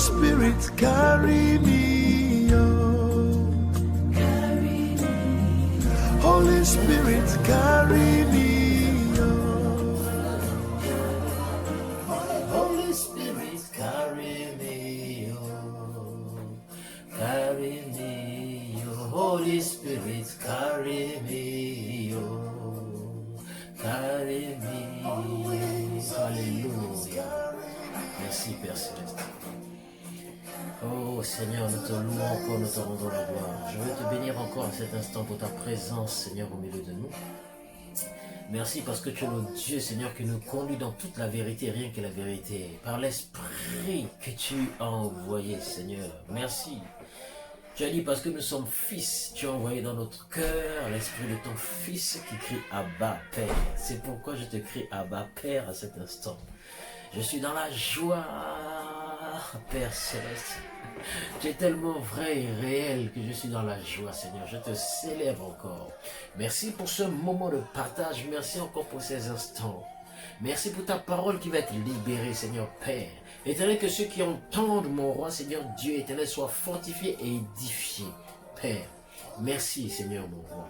Spirit, carry me, oh. Carry me. Holy Spirit, carry me, oh. Holy Spirit, carry me, oh. Carry me, oh. Holy Spirit, carry me, oh. Carry me. Alléluia. Merci Père Céleste. Oh Seigneur, nous te louons encore, nous te rendons la gloire. Je veux te bénir encore à cet instant pour ta présence, Seigneur, au milieu de nous. Merci parce que tu es le Dieu, Seigneur, qui nous conduit dans toute la vérité, rien que la vérité. Par l'Esprit que tu as envoyé, Seigneur. Merci. Tu as dit parce que nous sommes fils, tu as envoyé dans notre cœur l'esprit de ton fils qui crie Abba Père. C'est pourquoi je te crie Abba Père à cet instant. Je suis dans la joie, Père Céleste. Tu es tellement vrai et réel que je suis dans la joie, Seigneur. Je te célèbre encore. Merci pour ce moment de partage. Merci encore pour ces instants. Merci pour ta parole qui va être libérée, Seigneur Père. Éternel, que ceux qui entendent mon roi, Seigneur Dieu éternel, soient fortifiés et édifiés. Père, merci, Seigneur mon roi.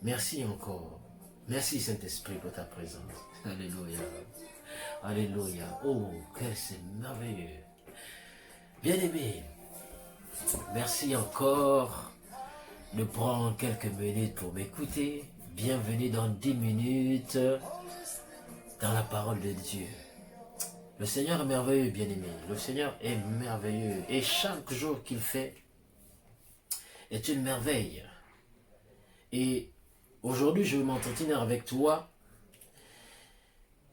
Merci encore. Merci, Saint-Esprit, pour ta présence. Alléluia. Alléluia. Oh, que c'est merveilleux. Bien-aimé, merci encore de prendre quelques minutes pour m'écouter. Bienvenue dans 10 minutes dans la parole de Dieu. Le Seigneur est merveilleux, bien-aimé. Le Seigneur est merveilleux. Et chaque jour qu'il fait est une merveille. Et aujourd'hui, je vais m'entretenir avec toi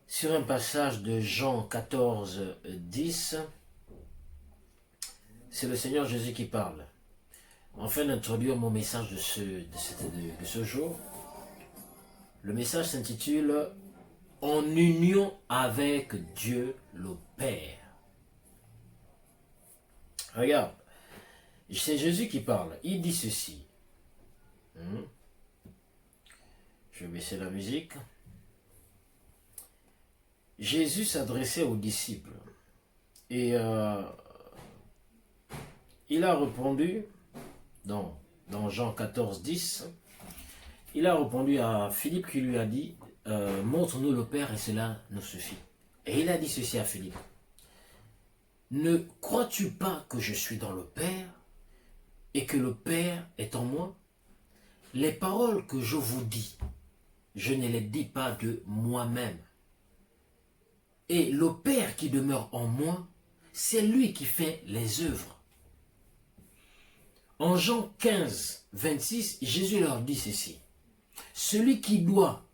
sur un passage de Jean 14, 10. C'est le Seigneur Jésus qui parle. Afin d'introduire mon message de ce jour, le message s'intitule « En union avec Dieu le Père ». Regarde, c'est Jésus qui parle. Il dit ceci. Je vais baisser la musique. Jésus s'adressait aux disciples et il a répondu dans Jean 14, 10, il a répondu à Philippe qui lui a dit montre-nous le Père et cela nous suffit. Et il a dit ceci à Philippe. Ne crois-tu pas que je suis dans le Père et que le Père est en moi? Les paroles que je vous dis, je ne les dis pas de moi-même. Et le Père qui demeure en moi, c'est lui qui fait les œuvres. En Jean 15, 26, Jésus leur dit ceci. Celui qui doit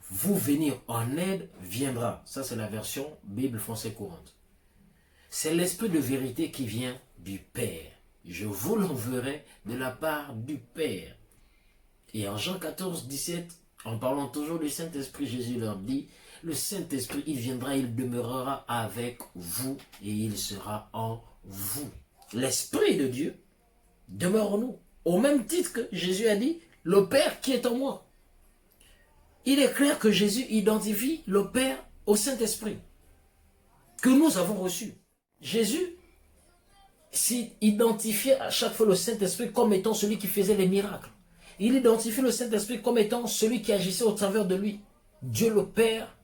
vous venir en aide viendra. Ça, c'est la version Bible française courante. C'est l'esprit de vérité qui vient du Père. Je vous l'enverrai de la part du Père. Et en Jean 14, 17, en parlant toujours du Saint-Esprit, Jésus leur dit, le Saint-Esprit, il viendra, il demeurera avec vous et il sera en vous. L'Esprit de Dieu demeure en nous. Au même titre que Jésus a dit, le Père qui est en moi. Il est clair que Jésus identifie le Père au Saint-Esprit que nous avons reçu. Jésus s'identifiait à chaque fois le Saint-Esprit comme étant celui qui faisait les miracles. Il identifie le Saint-Esprit comme étant celui qui agissait au travers de lui. Dieu le Père,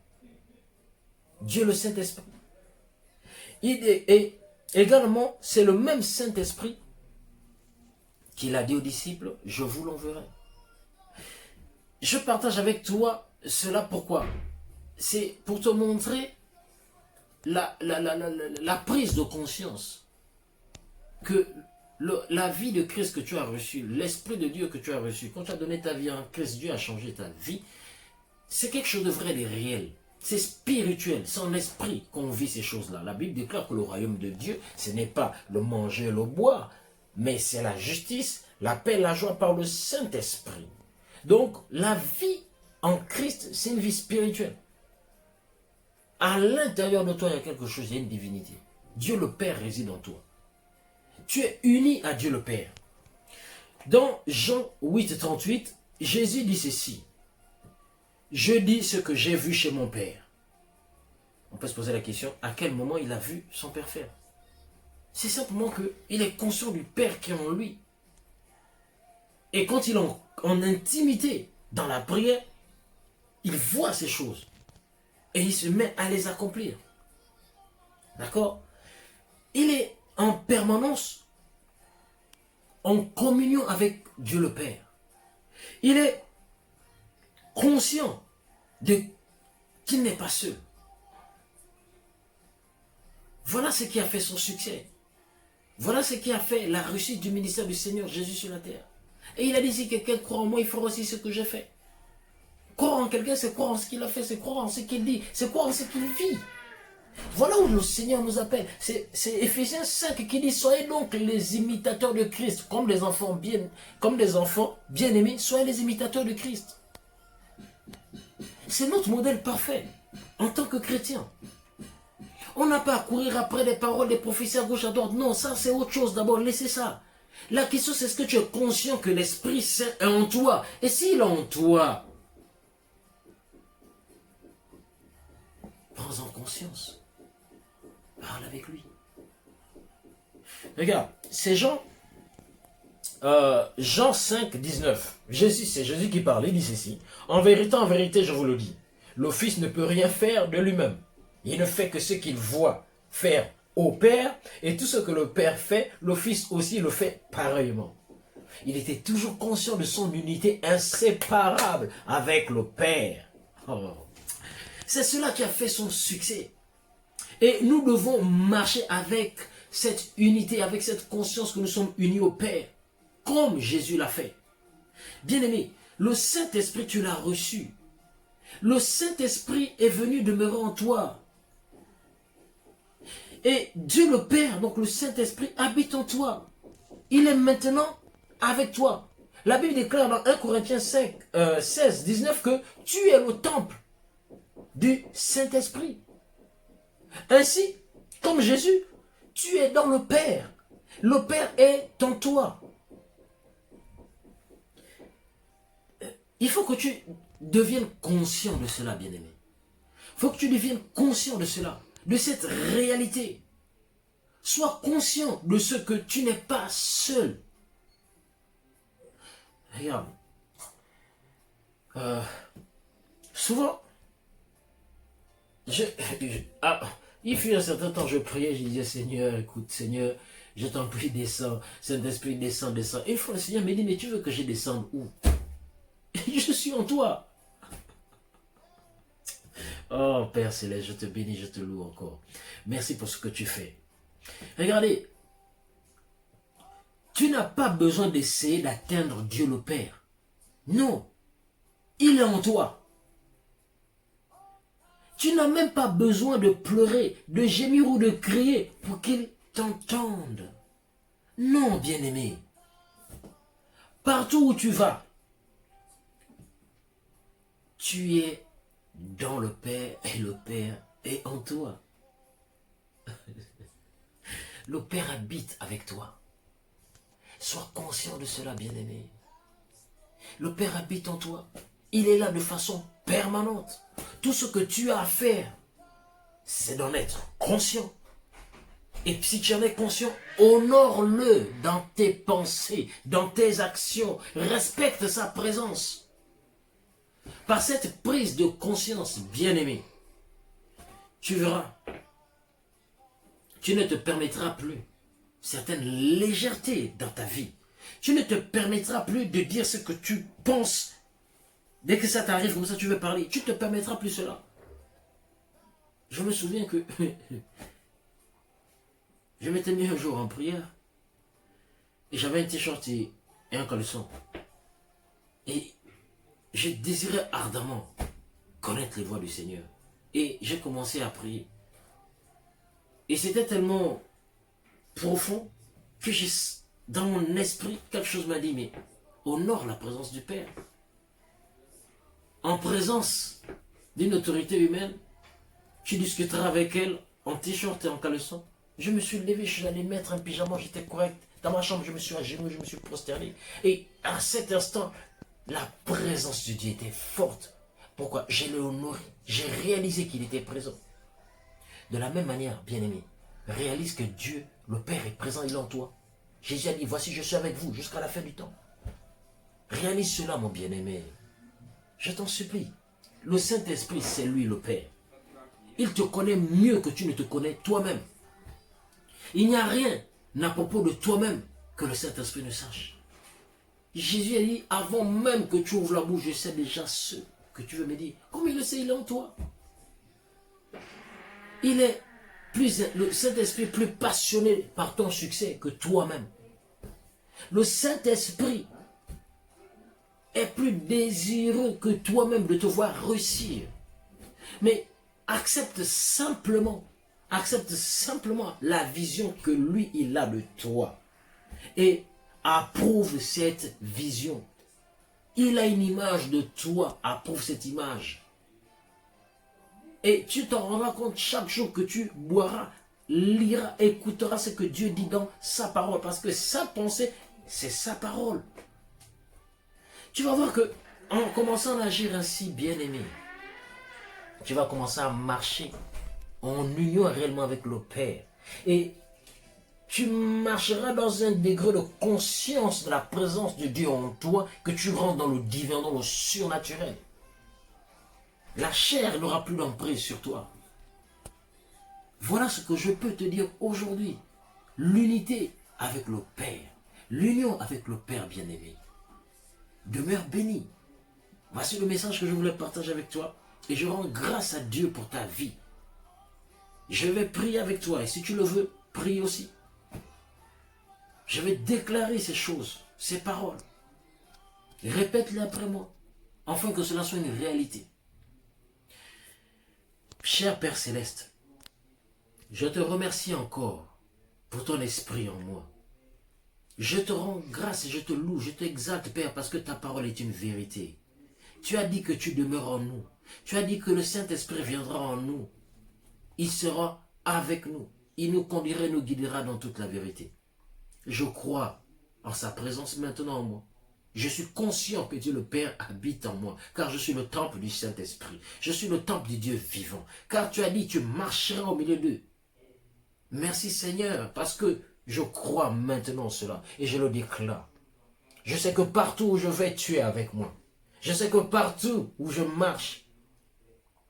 Dieu le Saint-Esprit. Et également, c'est le même Saint-Esprit qu'il a dit aux disciples, je vous l'enverrai. Je partage avec toi cela pourquoi? C'est pour te montrer la prise de conscience que la vie de Christ que tu as reçue, l'Esprit de Dieu que tu as reçu, quand tu as donné ta vie en Christ, Dieu a changé ta vie, c'est quelque chose de vrai, de réel. C'est spirituel, c'est en esprit qu'on vit ces choses-là. La Bible déclare que le royaume de Dieu, ce n'est pas le manger, le boire, mais c'est la justice, la paix, la joie par le Saint-Esprit. Donc, la vie en Christ, c'est une vie spirituelle. À l'intérieur de toi, il y a quelque chose, il y a une divinité. Dieu le Père réside en toi. Tu es uni à Dieu le Père. Dans Jean 8, 38, Jésus dit ceci. Je dis ce que j'ai vu chez mon Père. On peut se poser la question, à quel moment il a vu son Père faire? C'est simplement qu'il est conscient du Père qui est en lui. Et quand il est en intimité, dans la prière, il voit ces choses. Et il se met à les accomplir. D'accord? Il est en permanence en communion avec Dieu le Père. Il est conscient qu'il n'est pas seul. Voilà ce qui a fait son succès. Voilà ce qui a fait la réussite du ministère du Seigneur Jésus sur la terre. Et il a dit, si quelqu'un croit en moi, il fera aussi ce que j'ai fait. Croire en quelqu'un, c'est croire en ce qu'il a fait, c'est croire en ce qu'il dit, c'est croire en ce qu'il vit. Voilà où le Seigneur nous appelle. C'est Éphésiens 5 qui dit, soyez donc les imitateurs de Christ, comme des enfants bien-aimés, soyez les imitateurs de Christ. C'est notre modèle parfait, en tant que chrétien. On n'a pas à courir après des paroles des prophéties à gauche, à droite. Non, ça c'est autre chose. D'abord, laissez ça. La question c'est, est-ce que tu es conscient que l'Esprit Saint est en toi? Et s'il est en toi, prends-en conscience. Parle avec lui. Regarde, c'est Jean 5, 19. C'est Jésus qui parle, il dit ceci. En vérité, je vous le dis, le Fils ne peut rien faire de lui-même. Il ne fait que ce qu'il voit faire au Père, et tout ce que le Père fait, le Fils aussi le fait pareillement. Il était toujours conscient de son unité inséparable avec le Père. Oh. C'est cela qui a fait son succès. Et nous devons marcher avec cette unité, avec cette conscience que nous sommes unis au Père, comme Jésus l'a fait. Bien-aimé, le Saint-Esprit, tu l'as reçu. Le Saint-Esprit est venu demeurer en toi. Et Dieu le Père, donc le Saint-Esprit, habite en toi. Il est maintenant avec toi. La Bible déclare dans 1 Corinthiens 5, 16, 19 que tu es le temple du Saint-Esprit. Ainsi, comme Jésus, tu es dans le Père. Le Père est en toi. Il faut que tu deviennes conscient de cela, bien-aimé. Il faut que tu deviennes conscient de cela, de cette réalité. Sois conscient de ce que tu n'es pas seul. Regarde. Souvent, il fut un certain temps, je priais, je disais, Seigneur, écoute, Seigneur, je t'en prie, descends. Saint-Esprit, descends, descends. Et une fois, le Seigneur me dit, mais tu veux que je descende où? Je suis en toi. Oh, Père Céleste, je te bénis, je te loue encore. Merci pour ce que tu fais. Regardez, tu n'as pas besoin d'essayer d'atteindre Dieu le Père. Non, il est en toi. Tu n'as même pas besoin de pleurer, de gémir ou de crier pour qu'il t'entende. Non, bien-aimé. Partout où tu vas, tu es dans le Père et le Père est en toi. Le Père habite avec toi. Sois conscient de cela, bien-aimé. Le Père habite en toi. Il est là de façon permanente. Tout ce que tu as à faire, c'est d'en être conscient. Et si tu en es conscient, honore-le dans tes pensées, dans tes actions. Respecte sa présence. Par cette prise de conscience, bien-aimé, tu verras, tu ne te permettras plus certaines légèretés dans ta vie. Tu ne te permettras plus de dire ce que tu penses. Dès que ça t'arrive, comme ça tu veux parler, tu ne te permettras plus cela. Je me souviens que je m'étais mis un jour en prière et j'avais un t-shirt et un caleçon. Et je désirais ardemment connaître les voies du Seigneur. Et j'ai commencé à prier. Et c'était tellement profond que dans mon esprit, quelque chose m'a dit, mais honore la présence du Père. En présence d'une autorité humaine, tu discuteras avec elle en t-shirt et en caleçon. Je me suis levé, je suis allé mettre un pyjama, j'étais correct. Dans ma chambre, je me suis agenouillé, je me suis prosterné. Et à cet instant, la présence de Dieu était forte. Pourquoi? Je l'ai honoré. J'ai réalisé qu'il était présent. De la même manière, bien-aimé, réalise que Dieu, le Père, est présent, il est en toi. Jésus a dit, voici, je suis avec vous jusqu'à la fin du temps. Réalise cela, mon bien-aimé. Je t'en supplie. Le Saint-Esprit, c'est lui le Père. Il te connaît mieux que tu ne te connais toi-même. Il n'y a rien à propos de toi-même que le Saint-Esprit ne sache. Jésus a dit, avant même que tu ouvres la bouche, je sais déjà ce que tu veux me dire. Comme il le sait, il est en toi. Le Saint-Esprit est plus passionné par ton succès que toi-même. Le Saint-Esprit est plus désireux que toi-même de te voir réussir. Mais accepte simplement la vision que lui, il a de toi. Et approuve cette vision. Il a une image de toi, approuve cette image. Et tu t'en rendras compte chaque jour que tu boiras, liras, écouteras ce que Dieu dit dans sa parole. Parce que sa pensée, c'est sa parole. Tu vas voir que en commençant à agir ainsi, bien-aimé, tu vas commencer à marcher en union réellement avec le Père. Et tu marcheras dans un degré de conscience de la présence de Dieu en toi, que tu rentres dans le divin, dans le surnaturel. La chair n'aura plus d'emprise sur toi. Voilà ce que je peux te dire aujourd'hui. L'unité avec le Père. L'union avec le Père bien-aimé. Demeure béni. Voici le message que je voulais partager avec toi. Et je rends grâce à Dieu pour ta vie. Je vais prier avec toi. Et si tu le veux, prie aussi. Je vais déclarer ces choses, ces paroles. Répète-les après moi. Afin que cela soit une réalité. Cher Père Céleste, je te remercie encore pour ton esprit en moi. Je te rends grâce et je te loue, je t'exalte, Père, parce que ta parole est une vérité. Tu as dit que tu demeures en nous. Tu as dit que le Saint-Esprit viendra en nous. Il sera avec nous. Il nous conduira et nous guidera dans toute la vérité. Je crois en sa présence maintenant en moi. Je suis conscient que Dieu le Père habite en moi, car je suis le temple du Saint-Esprit. Je suis le temple du Dieu vivant, car tu as dit tu marcheras au milieu d'eux. Merci Seigneur, parce que je crois maintenant cela, et je le déclare. Je sais que partout où je vais, tu es avec moi. Je sais que partout où je marche,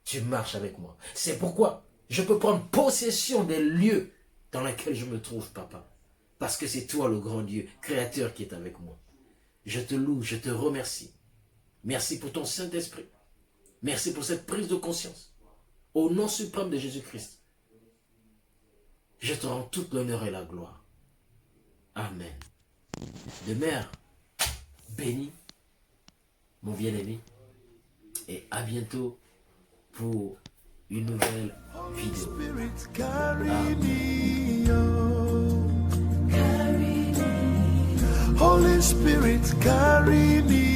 tu marches avec moi. C'est pourquoi je peux prendre possession des lieux dans lesquels je me trouve, Papa. Parce que c'est toi le grand Dieu, créateur qui est avec moi. Je te loue, je te remercie. Merci pour ton Saint-Esprit. Merci pour cette prise de conscience. Au nom suprême de Jésus-Christ, je te rends toute l'honneur et la gloire. Amen. Demeure béni, mon bien-aimé, et à bientôt pour une nouvelle vidéo. Amen. Holy Spirit, carry me.